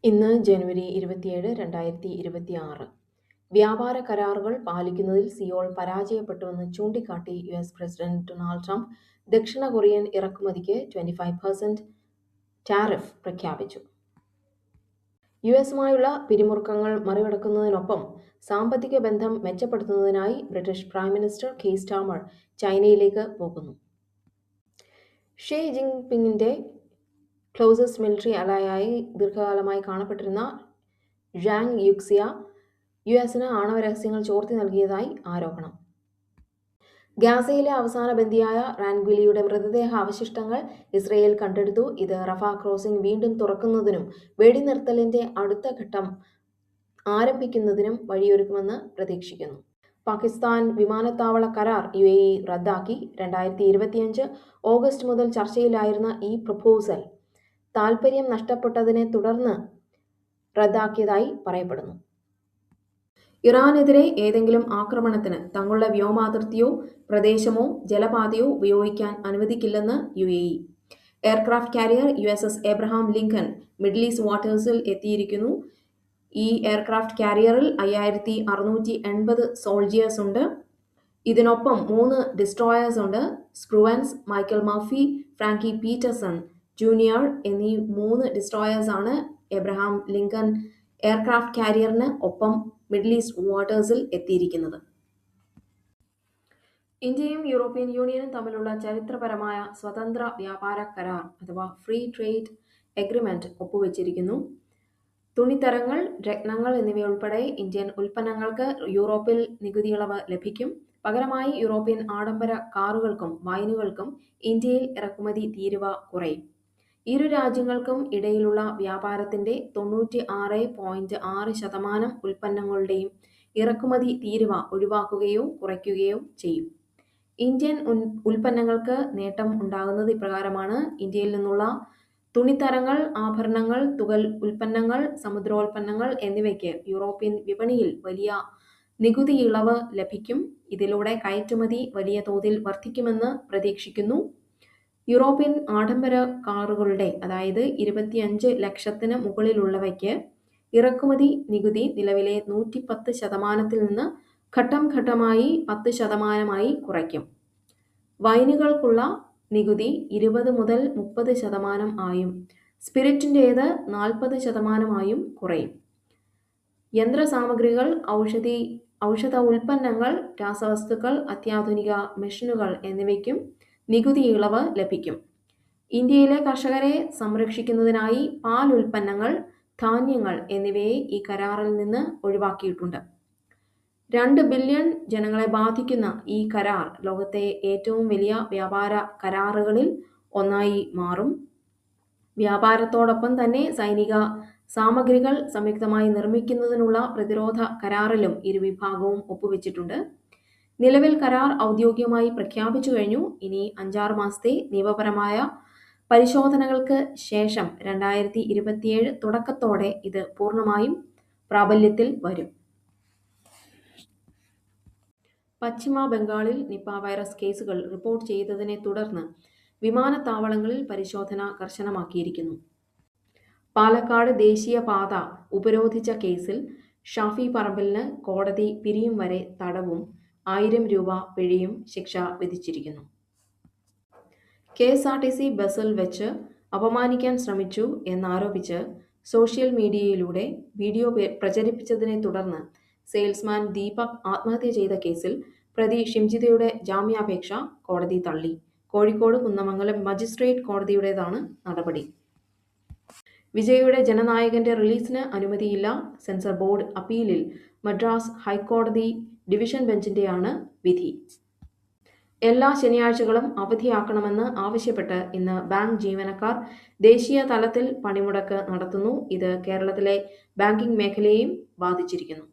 ഇന്ന് ജനുവരി 27, 2026. വ്യാപാര കരാറുകൾ പാലിക്കുന്നതിൽ സിയോൾ പരാജയപ്പെട്ടുവെന്ന് ചൂണ്ടിക്കാട്ടി യുഎസ് പ്രസിഡന്റ് ഡൊണാൾഡ് ട്രംപ് ദക്ഷിണ കൊറിയൻ ഇറക്കുമതിക്ക് 25% ടാരിഫ് പ്രഖ്യാപിച്ചു. യുഎസുമായുള്ള പിരിമുറുക്കങ്ങൾ മറികടക്കുന്നതിനൊപ്പം സാമ്പത്തിക ബന്ധം മെച്ചപ്പെടുത്തുന്നതിനായി British prime minister Keir Starmer ചൈനയിലേക്ക് പോകുന്നു. ഷീ ജിൻപിങ്ങിന്റെ ക്ലോസസ്റ്റ് മിലിറ്ററി അലയായി ദീർഘകാലമായി കാണപ്പെട്ടിരുന്ന ജാങ് യുക്സിയ യുഎസിന് ആണവ രഹസ്യങ്ങൾ ചോർത്തി നൽകിയതായി ആരോപണം. ഗാസയിലെ അവസാന ബന്ദിയായ റാൻഗ്വിലിയുടെ മൃതദേഹ അവശിഷ്ടങ്ങൾ ഇസ്രയേൽ കണ്ടെടുത്തു. ഇത് റഫ ക്രോസിംഗ് വീണ്ടും തുറക്കുന്നതിനും വെടിനിർത്തലിന്റെ അടുത്ത ഘട്ടം ആരംഭിക്കുന്നതിനും വഴിയൊരുക്കുമെന്ന് പ്രതീക്ഷിക്കുന്നു. പാകിസ്ഥാൻ വിമാനത്താവള കരാർ UAE റദ്ദാക്കി. 2025 ഓഗസ്റ്റ് മുതൽ ചർച്ചയിലായിരുന്ന ഈ പ്രപ്പോസൽ താൽപര്യം നഷ്ടപ്പെട്ടതിനെ തുടർന്ന് റദ്ദാക്കിയതായി പറയപ്പെടുന്നു. ഇറാനെതിരെ ഏതെങ്കിലും ആക്രമണത്തിന് തങ്ങളുടെ വ്യോമാതിർത്തിയോ പ്രദേശമോ ജലപാതയോ ഉപയോഗിക്കാൻ അനുവദിക്കില്ലെന്ന് UAE. Aircraft carrier USS Abraham Lincoln Middle East വാട്ടേഴ്സിൽ എത്തിയിരിക്കുന്നു. ഈ എയർക്രാഫ്റ്റ് കാരിയറിൽ 5680 സോൾജിയേഴ്സ് ഉണ്ട്. ഇതിനൊപ്പം 3 ഡിസ്ട്രോയേഴ്സ് ഉണ്ട്. സ്പ്രൂവൻസ്, മൈക്കൽ മർഫി, ഫ്രാങ്കി പീറ്റർസൺ ജൂനിയർ എന്നീ 3 ഡിസ്ട്രോയേഴ്സ് ആണ് എബ്രഹാം ലിങ്കൺ എയർക്രാഫ്റ്റ് കാരിയറിന് ഒപ്പം മിഡിൽ ഈസ്റ്റ് വാട്ടേഴ്സിൽ എത്തിയിരിക്കുന്നത്. ഇന്ത്യയും യൂറോപ്യൻ യൂണിയനും തമ്മിലുള്ള ചരിത്രപരമായ സ്വതന്ത്ര വ്യാപാര കരാർ അഥവാ ഫ്രീ ട്രേഡ് എഗ്രിമെന്റ് ഒപ്പുവെച്ചിരിക്കുന്നു. തുണിത്തരങ്ങൾ, രത്നങ്ങൾ എന്നിവയുൾപ്പെടെ ഇന്ത്യൻ ഉൽപ്പന്നങ്ങൾക്ക് യൂറോപ്പിൽ നികുതി ഇളവ് ലഭിക്കും. പകരമായി യൂറോപ്യൻ ആഡംബര കാറുകൾക്കും വൈനുകൾക്കും ഇന്ത്യയിൽ ഇറക്കുമതി തീരുവ കുറയും. ഇരു രാജ്യങ്ങൾക്കും ഇടയിലുള്ള വ്യാപാരത്തിന്റെ 96.6% ഉൽപ്പന്നങ്ങളുടെയും ഇറക്കുമതി തീരുവ ഒഴിവാക്കുകയോ കുറയ്ക്കുകയോ ചെയ്യും. ഇന്ത്യൻ ഉൽപ്പന്നങ്ങൾക്ക് നേട്ടം ഉണ്ടാകുന്നത് ഇപ്രകാരമാണ്. ഇന്ത്യയിൽ നിന്നുള്ള തുണിത്തരങ്ങൾ, ആഭരണങ്ങൾ, തുകൽ ഉൽപ്പന്നങ്ങൾ, സമുദ്രോൽപ്പന്നങ്ങൾ എന്നിവയ്ക്ക് യൂറോപ്യൻ വിപണിയിൽ വലിയ നികുതി ഇളവ് ലഭിക്കും. ഇതിലൂടെ കയറ്റുമതി വലിയ തോതിൽ വർദ്ധിക്കുമെന്ന് പ്രതീക്ഷിക്കുന്നു. യൂറോപ്യൻ ആഡംബര കാറുകളുടെ അതായത് 25 ലക്ഷത്തിന് മുകളിലുള്ളവയ്ക്ക് ഇറക്കുമതി നികുതി നിലവിലെ 110%-ൽ നിന്ന് ഘട്ടം ഘട്ടമായി 10%-ആയി കുറയ്ക്കും. വൈനുകൾക്കുള്ള നികുതി 20 മുതൽ 30% ആയും സ്പിരിറ്റിൻ്റേത് 40%-ആയും കുറയും. യന്ത്രസാമഗ്രികൾ, ഔഷധ ഉൽപ്പന്നങ്ങൾ, രാസവസ്തുക്കൾ, അത്യാധുനിക മെഷീനുകൾ എന്നിവയ്ക്കും നികുതി ഇളവ് ലഭിക്കും. ഇന്ത്യയിലെ കർഷകരെ സംരക്ഷിക്കുന്നതിനായി പാൽ ഉൽപ്പന്നങ്ങൾ, ധാന്യങ്ങൾ എന്നിവയെ ഈ കരാറിൽ നിന്ന് ഒഴിവാക്കിയിട്ടുണ്ട്. 2 ബില്യൺ ജനങ്ങളെ ബാധിക്കുന്ന ഈ കരാർ ലോകത്തെ ഏറ്റവും വലിയ വ്യാപാര കരാറുകളിൽ ഒന്നായി മാറും. വ്യാപാരത്തോടൊപ്പം തന്നെ സൈനിക സാമഗ്രികൾ സംയുക്തമായി നിർമ്മിക്കുന്നതിനുള്ള പ്രതിരോധ കരാറിലും ഇരുവിഭാഗവും ഒപ്പുവെച്ചിട്ടുണ്ട്. നിലവിൽ കരാർ ഔദ്യോഗികമായി പ്രഖ്യാപിച്ചു കഴിഞ്ഞു. ഇനി 5-6 മാസത്തെ നിയമപരമായ പരിശോധനകൾക്ക് ശേഷം 2027 തുടക്കത്തോടെ ഇത് പൂർണ്ണമായും പ്രാബല്യത്തിൽ വരും. പശ്ചിമ ബംഗാളിൽ നിപ വൈറസ് കേസുകൾ റിപ്പോർട്ട് ചെയ്തതിനെ തുടർന്ന് വിമാനത്താവളങ്ങളിൽ പരിശോധന കർശനമാക്കിയിരിക്കുന്നു. പാലക്കാട് ദേശീയപാത ഉപരോധിച്ച കേസിൽ ഷാഫി പറമ്പിലിന് കോടതി പിരിയും വരെ തടവും 1000 രൂപ പിഴയും ശിക്ഷ വിധിച്ചിരിക്കുന്നു. KSRTC ബസ്സിൽ വെച്ച് അപമാനിക്കാൻ ശ്രമിച്ചു എന്നാരോപിച്ച് സോഷ്യൽ മീഡിയയിലൂടെ വീഡിയോ പ്രചരിപ്പിച്ചതിനെ തുടർന്ന് സെയിൽസ്മാൻ ദീപക് ആത്മഹത്യ ചെയ്ത കേസിൽ പ്രതി ഷിംജിതയുടെ ജാമ്യാപേക്ഷ കോടതി തള്ളി. കോഴിക്കോട് കുന്നമംഗലം മജിസ്ട്രേറ്റ് കോടതിയുടേതാണ് നടപടി. വിജയുടെ ജനനായകന്റെ റിലീസിന് അനുമതിയില്ല. സെൻസർ ബോർഡ് അപ്പീലിൽ മദ്രാസ് ഹൈക്കോടതി ഡിവിഷൻ ബെഞ്ചിന്റെയാണ് വിധി. എല്ലാ ശനിയാഴ്ചകളും അവധിയാക്കണമെന്ന് ആവശ്യപ്പെട്ട് ഇന്ന് ബാങ്ക് ജീവനക്കാർ ദേശീയ തലത്തിൽ പണിമുടക്ക് നടത്തുന്നു. ഇത് കേരളത്തിലെ ബാങ്കിംഗ് മേഖലയെയും ബാധിച്ചിരിക്കുന്നു.